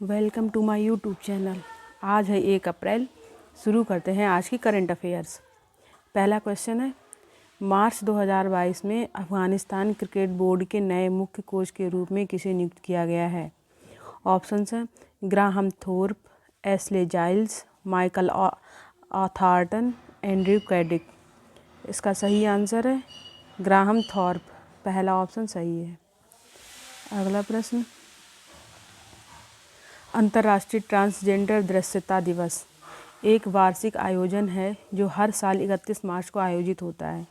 Welcome to my YouTube channel. आज है 1 अप्रैल। शुरू करते हैं आज की करंट अफेयर्स। पहला क्वेश्चन है, मार्च 2022 में अफगानिस्तान क्रिकेट बोर्ड के नए मुख्य कोच के रूप में किसे नियुक्त किया गया है? ऑप्शंस हैं Graham Thorpe, Ashley Giles, Michael Atherton, Andrew Caddick. इसका सही आंसर है ग्राहम थोर्प। पहला ऑप्शन सही है। अगला प्रश्न, अंतर्राष्ट्रीय ट्रांसजेंडर दृश्यता दिवस एक वार्षिक आयोजन है जो हर साल 31 मार्च को आयोजित होता है।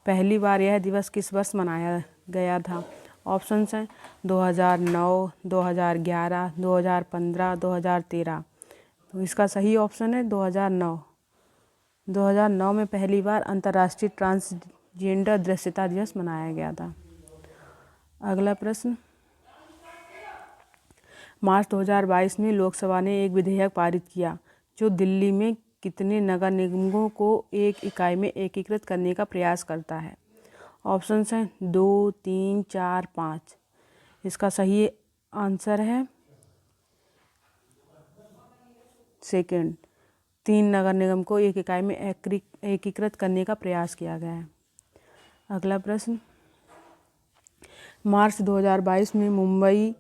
पहली बार यह दिवस किस वर्ष मनाया गया था? ऑप्शंस हैं 2009, 2011, 2015, 2013। तो इसका सही ऑप्शन है 2009। 2009 में पहली बार अंतर्राष्ट्रीय ट्रांसजेंडर दृश्यता दिवस मनाया गया था। अगला प्रश्न, मार्च 2022 में लोकसभा ने एक विधेयक पारित किया जो दिल्ली में कितने नगर निगमों को एक इकाई में एकीकृत करने का प्रयास करता है? ऑप्शंस हैं 2, 3, 4, 5। इसका सही आंसर है सेकंड। 3 नगर निगम को एक इकाई में एकीकृत करने का प्रयास किया गया है। अगला प्रश्न, मार्च 2022 में मुंबई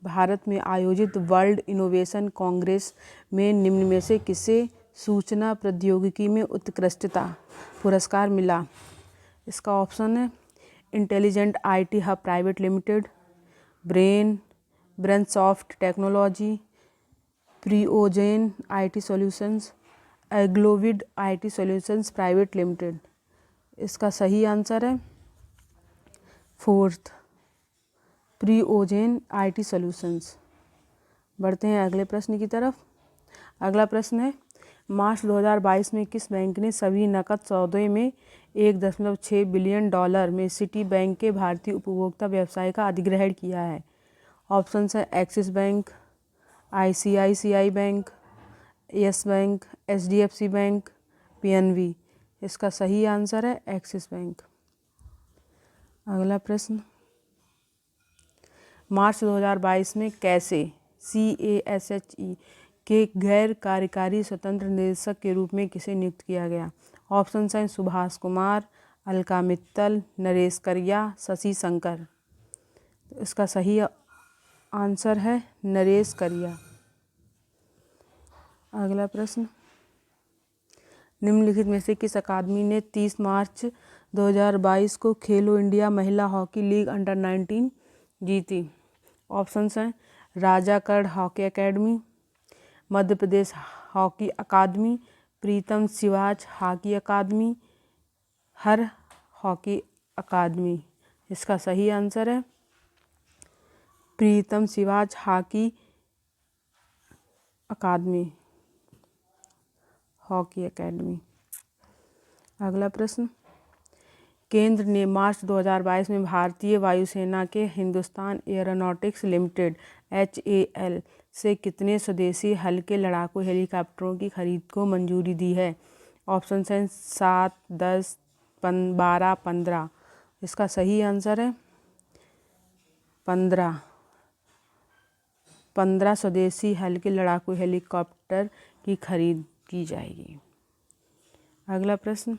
भारत में आयोजित वर्ल्ड इनोवेशन कांग्रेस में निम्न में से किसे सूचना प्रौद्योगिकी में उत्कृष्टता पुरस्कार मिला? इसका ऑप्शन है intelligent IT hub private limited, Brainsoft technology, Priogen IT solutions, Aglowid IT solutions private limited. इसका सही आंसर है फोर्थ, प्रिओजेन आईटी सॉल्यूशंस। बढ़ते हैं अगले प्रश्न की तरफ। अगला प्रश्न है, मार्च 2022 में किस बैंक ने सभी नकद सौदे में 1.6 बिलियन डॉलर में सिटी बैंक के भारतीय उपभोक्ता व्यवसाय का अधिग्रहण किया है? ऑप्शंस हैं axis bank, ICICI bank, yes bank, HDFC bank, PNB. इसका सही आंसर है एक्सिस बैंक। अगला प्रश्न, मार्च 2022 में कैसे CASHE के गैर कार्यकारी स्वतंत्र निदेशक के रूप में किसे नियुक्त किया गया? ऑप्शन हैं सुभाष कुमार, अलका मित्तल, नरेश करिया, शशि शंकर। इसका सही आंसर है नरेश करिया। अगला प्रश्न, निम्नलिखित में से किस अकादमी ने 30 मार्च 2022 को खेलो इंडिया महिला हॉकी लीग अंडर 19 जीती? ऑप्शंस हैं राजाकड़ hockey academy, Madhya Pradesh hockey अकादमी, प्रीतम शिवाज हॉकी अकादमी, हर हॉकी अकादमी। इसका सही आंसर है प्रीतम शिवाज हॉकी अकादमी, हॉकी एकेडमी। अगला प्रश्न, केंद्र ने मार्च 2022 में भारतीय वायुसेना के हिंदुस्तान एयरोनॉटिक्स लिमिटेड HAL से कितने स्वदेशी हल्के लड़ाकू हेलीकॉप्टरों की खरीद को मंजूरी दी है? ऑप्शन हैं 7, 10, 12, 15। इसका सही आंसर है 15। 15 स्वदेशी हल्के लड़ाकू हेलीकॉप्टर की खरीद की जाएगी। अगला प्रश्न,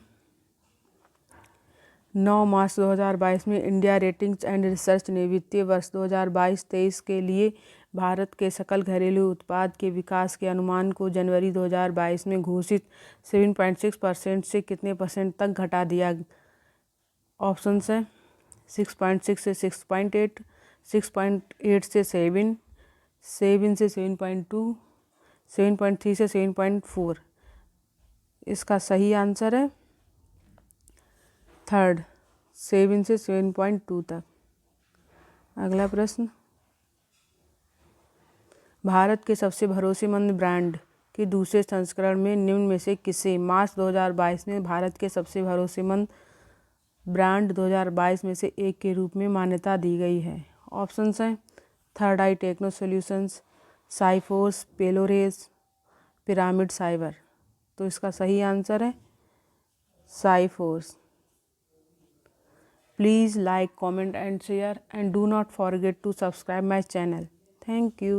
9 मार्च 2022 में इंडिया रेटिंग्स एंड रिसर्च ने वित्तीय वर्ष 2022-23 के लिए भारत के सकल घरेलू उत्पाद के विकास के अनुमान को जनवरी 2022 में घोषित 7.6% से कितने % तक घटा दिया? ऑप्शंस हैं 6.6 से 6.8, 6.8 से 7, 7 से 7.2, 7.3 से 7.4। इसका सही आंसर है थर्ड, 7 से 7.2 तक। अगला प्रश्न, भारत के सबसे भरोसेमंद ब्रांड के दूसरे संस्करण में निम्न में से किसे मार्च 2022 में भारत के सबसे भरोसेमंद ब्रांड 2022 में से एक के रूप में मान्यता दी गई है? ऑप्शंस हैं थर्ड आई टेक्नो सॉल्यूशंस, साइफोर्स, पेलोरेस, पिरामिड साइबर। तो इसका सही आंसर है साइफोर्स। Please like, comment and share, and do not forget to subscribe my channel. Thank you.